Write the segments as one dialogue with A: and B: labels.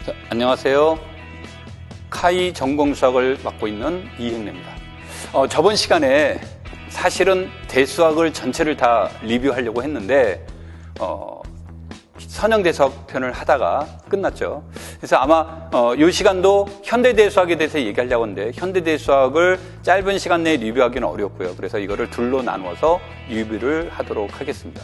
A: 자, 안녕하세요. 카이 전공수학을 맡고 있는 이행래입니다. 저번 시간에 사실은 대수학을 전체를 다 리뷰하려고 했는데 선형대수학 편을 하다가 끝났죠. 그래서 아마 이 시간도 현대대수학에 대해서 얘기하려고 하는데 현대대수학을 짧은 시간 내에 리뷰하기는 어렵고요. 그래서 이거를 둘로 나누어서 리뷰를 하도록 하겠습니다.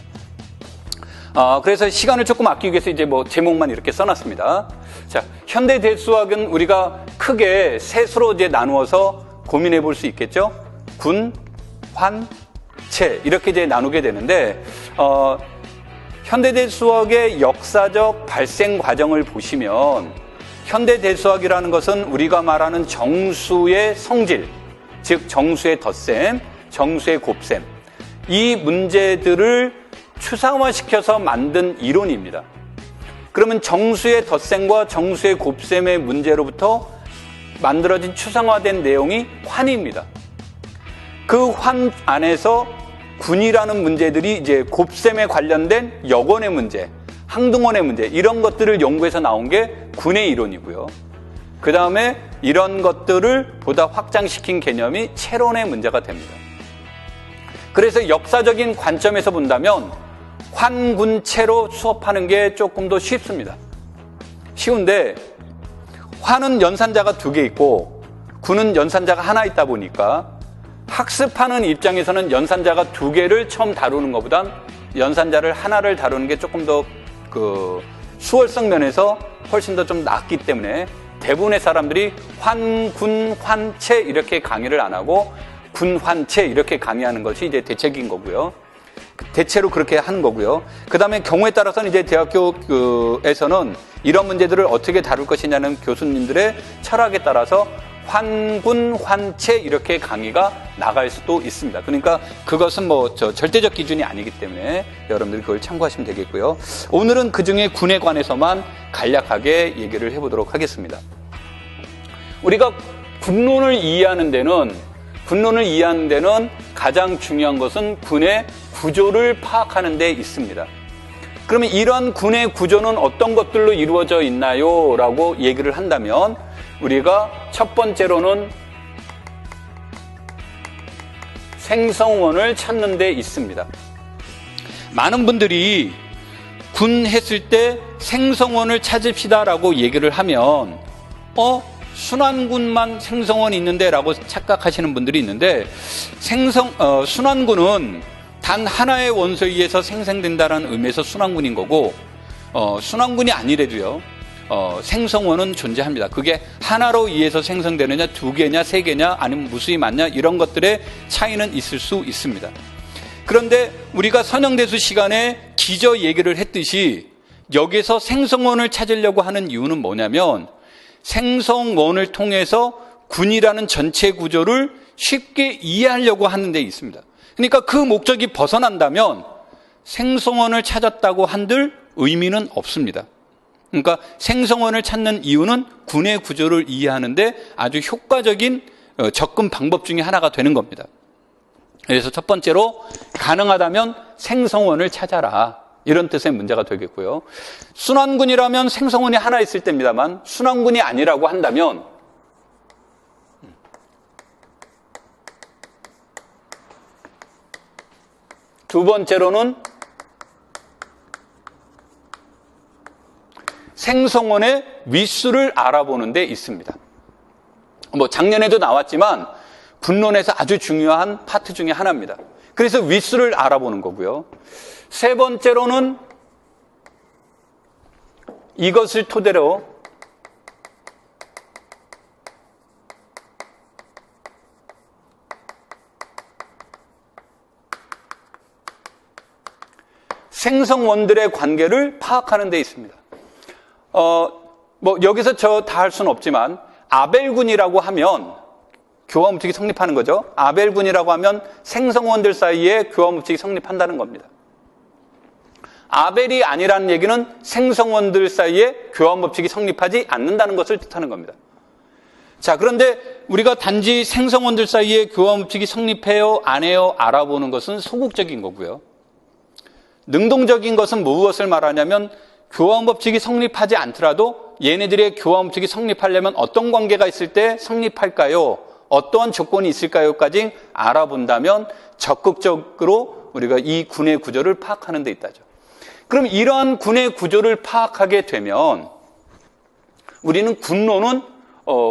A: 그래서 시간을 조금 아끼기 위해서 이제 제목만 이렇게 써놨습니다. 자, 현대대수학은 우리가 크게 셋으로 이제 나누어서 고민해 볼 수 있겠죠? 군, 환, 체 이렇게 이제 나누게 되는데 현대대수학의 역사적 발생 과정을 보시면 현대대수학이라는 것은 우리가 말하는 정수의 성질, 즉 정수의 덧셈, 정수의 곱셈 이 문제들을 추상화시켜서 만든 이론입니다. 그러면 정수의 덧셈과 정수의 곱셈의 문제로부터 만들어진 추상화된 내용이 환입니다. 그 환 안에서 군이라는 문제들이 이제 곱셈에 관련된 역원의 문제, 항등원의 문제 이런 것들을 연구해서 나온 게 군의 이론이고요. 그 다음에 이런 것들을 보다 확장시킨 개념이 체론의 문제가 됩니다. 그래서 역사적인 관점에서 본다면 환군체로 수업하는 게 조금 더 쉽습니다. 쉬운데 환은 연산자가 2개 있고 군은 연산자가 하나 있다 보니까 학습하는 입장에서는 연산자가 2개를 처음 다루는 것보단 연산자를 하나를 다루는 게 조금 더 수월성 면에서 훨씬 더 좀 낫기 때문에 대부분의 사람들이 환, 군, 환체 이렇게 강의를 안 하고 군, 환체 이렇게 강의하는 것이 이제 대책인 거고요. 대체로 그렇게 하는 거고요. 그 다음에 경우에 따라서는 이제 대학교에서는 이런 문제들을 어떻게 다룰 것이냐는 교수님들의 철학에 따라서 환군, 환체 이렇게 강의가 나갈 수도 있습니다. 그러니까 그것은 절대적 기준이 아니기 때문에 여러분들이 그걸 참고하시면 되겠고요. 오늘은 그중에 군에 관해서만 간략하게 얘기를 해보도록 하겠습니다. 우리가 군론을 이해하는 데는 가장 중요한 것은 군의 구조를 파악하는 데 있습니다. 그러면 이런 군의 구조는 어떤 것들로 이루어져 있나요? 라고 얘기를 한다면 우리가 첫 번째로는 생성원을 찾는 데 있습니다. 많은 분들이 군 했을 때 생성원을 찾읍시다 라고 얘기를 하면 순환군만 생성원이 있는데 라고 착각하시는 분들이 있는데 순환군은 단 하나의 원소에 의해서 생성된다는 의미에서 순환군인 거고 순환군이 아니래도요 생성원은 존재합니다. 그게 하나로 의해서 생성되느냐 2개냐 3개냐 아니면 무수히 많냐 이런 것들의 차이는 있을 수 있습니다. 그런데 우리가 선형대수 시간에 기저 얘기를 했듯이 여기서 생성원을 찾으려고 하는 이유는 뭐냐면 생성원을 통해서 군이라는 전체 구조를 쉽게 이해하려고 하는 데 있습니다. 그러니까 그 목적이 벗어난다면 생성원을 찾았다고 한들 의미는 없습니다. 그러니까 생성원을 찾는 이유는 군의 구조를 이해하는데 아주 효과적인 접근 방법 중에 하나가 되는 겁니다. 그래서 첫 번째로 가능하다면 생성원을 찾아라. 이런 뜻의 문제가 되겠고요. 순환군이라면 생성원이 하나 있을 때입니다만 순환군이 아니라고 한다면 두 번째로는 생성원의 윗수를 알아보는 데 있습니다. 작년에도 나왔지만 군론에서 아주 중요한 파트 중에 하나입니다. 그래서 윗수를 알아보는 거고요. 세 번째로는 이것을 토대로 생성원들의 관계를 파악하는 데 있습니다. 여기서 저 다 할 수는 없지만 아벨군이라고 하면 교화법칙이 성립하는 거죠. 아벨군이라고 하면 생성원들 사이에 교화법칙이 성립한다는 겁니다. 아벨이 아니라는 얘기는 생성원들 사이에 교환법칙이 성립하지 않는다는 것을 뜻하는 겁니다. 자, 그런데 우리가 단지 생성원들 사이에 교환법칙이 성립해요, 안 해요, 알아보는 것은 소극적인 거고요. 능동적인 것은 무엇을 말하냐면 교환 법칙이 성립하지 않더라도 얘네들의 교환 법칙이 성립하려면 어떤 관계가 있을 때 성립할까요? 어떠한 조건이 있을까요?까지 알아본다면 적극적으로 우리가 이 군의 구조를 파악하는 데 있다죠. 그럼 이러한 군의 구조를 파악하게 되면 우리는 군론은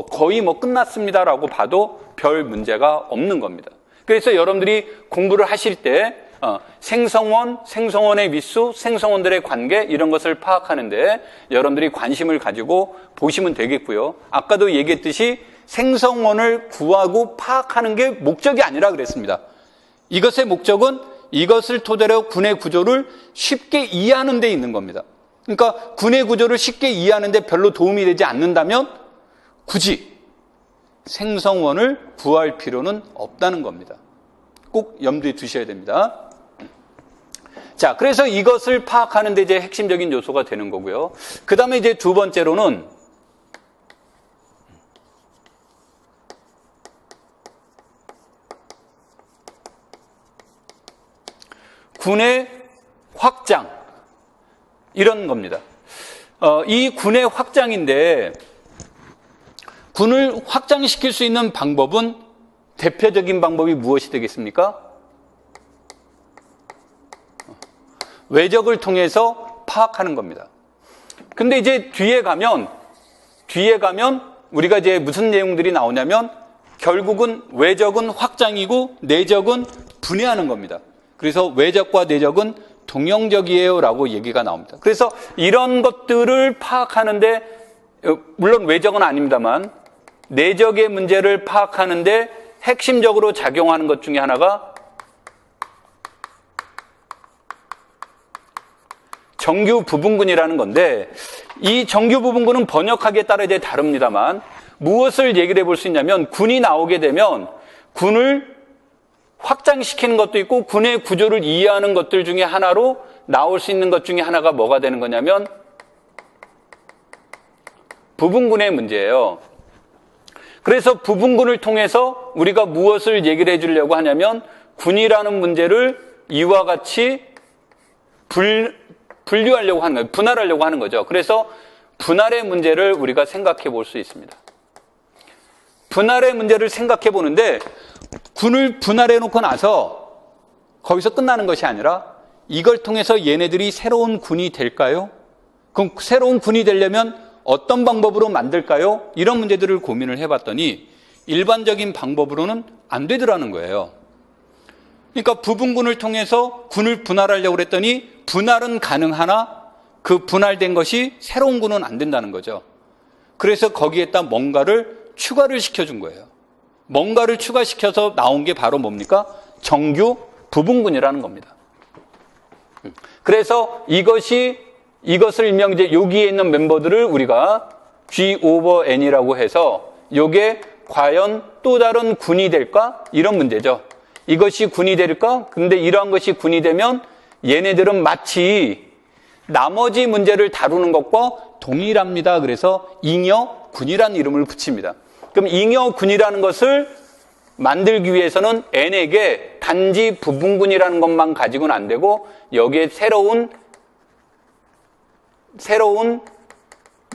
A: 거의 뭐 끝났습니다라고 봐도 별 문제가 없는 겁니다. 그래서 여러분들이 공부를 하실 때 생성원, 생성원의 위수, 생성원들의 관계 이런 것을 파악하는데 여러분들이 관심을 가지고 보시면 되겠고요. 아까도 얘기했듯이 생성원을 구하고 파악하는 게 목적이 아니라 그랬습니다. 이것의 목적은 이것을 토대로 군의 구조를 쉽게 이해하는 데 있는 겁니다. 그러니까 군의 구조를 쉽게 이해하는 데 별로 도움이 되지 않는다면 굳이 생성원을 구할 필요는 없다는 겁니다. 꼭 염두에 두셔야 됩니다. 자, 그래서 이것을 파악하는 데 이제 핵심적인 요소가 되는 거고요. 그 다음에 이제 두 번째로는 군의 확장, 이런 겁니다. 이 군의 확장인데, 군을 확장시킬 수 있는 방법은 대표적인 방법이 무엇이 되겠습니까? 외적을 통해서 파악하는 겁니다. 근데 이제 뒤에 가면 우리가 이제 무슨 내용들이 나오냐면 결국은 외적은 확장이고 내적은 분해하는 겁니다. 그래서 외적과 내적은 동형적이에요 라고 얘기가 나옵니다. 그래서 이런 것들을 파악하는데 물론 외적은 아닙니다만 내적의 문제를 파악하는데 핵심적으로 작용하는 것 중에 하나가 정규 부분군이라는 건데 이 정규 부분군은 번역하기에 따라 이제 다릅니다만 무엇을 얘기를 해볼 수 있냐면 군이 나오게 되면 군을 확장시키는 것도 있고 군의 구조를 이해하는 것들 중에 하나로 나올 수 있는 것 중에 하나가 뭐가 되는 거냐면 부분군의 문제예요. 그래서 부분군을 통해서 우리가 무엇을 얘기를 해주려고 하냐면 군이라는 문제를 이와 같이 분류하려고 하는 거예요. 분할하려고 하는 거죠. 그래서 분할의 문제를 우리가 생각해 볼 수 있습니다. 분할의 문제를 생각해 보는데 군을 분할해 놓고 나서 거기서 끝나는 것이 아니라 이걸 통해서 얘네들이 새로운 군이 될까요? 그럼 새로운 군이 되려면 어떤 방법으로 만들까요? 이런 문제들을 고민을 해봤더니 일반적인 방법으로는 안 되더라는 거예요. 그러니까 부분군을 통해서 군을 분할하려고 했더니 분할은 가능하나 그 분할된 것이 새로운 군은 안 된다는 거죠. 그래서 거기에다 뭔가를 추가를 시켜준 거예요. 뭔가를 추가시켜서 나온 게 바로 뭡니까? 정규 부분군이라는 겁니다. 그래서 이것을 일명 이제 여기에 있는 멤버들을 우리가 G over N이라고 해서 이게 과연 또 다른 군이 될까? 이런 문제죠. 이것이 군이 될까? 근데 이러한 것이 군이 되면 얘네들은 마치 나머지 문제를 다루는 것과 동일합니다. 그래서 잉여군이라는 이름을 붙입니다. 그럼 잉여군이라는 것을 만들기 위해서는 N에게 단지 부분군이라는 것만 가지고는 안 되고 여기에 새로운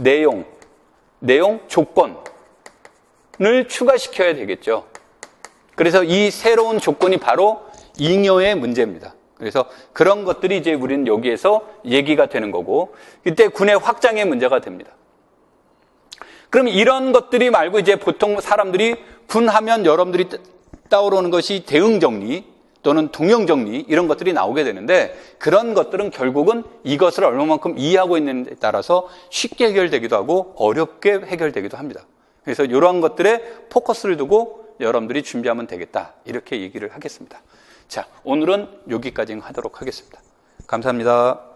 A: 내용, 조건을 추가시켜야 되겠죠. 그래서 이 새로운 조건이 바로 잉여의 문제입니다. 그래서 그런 것들이 이제 우리는 여기에서 얘기가 되는 거고, 이때 군의 확장의 문제가 됩니다. 그럼 이런 것들이 말고 이제 보통 사람들이 군하면 여러분들이 떠오르는 것이 대응정리 또는 동형정리 이런 것들이 나오게 되는데 그런 것들은 결국은 이것을 얼마만큼 이해하고 있는지에 따라서 쉽게 해결되기도 하고 어렵게 해결되기도 합니다. 그래서 이러한 것들에 포커스를 두고 여러분들이 준비하면 되겠다 이렇게 얘기를 하겠습니다. 자, 오늘은 여기까지 하도록 하겠습니다. 감사합니다.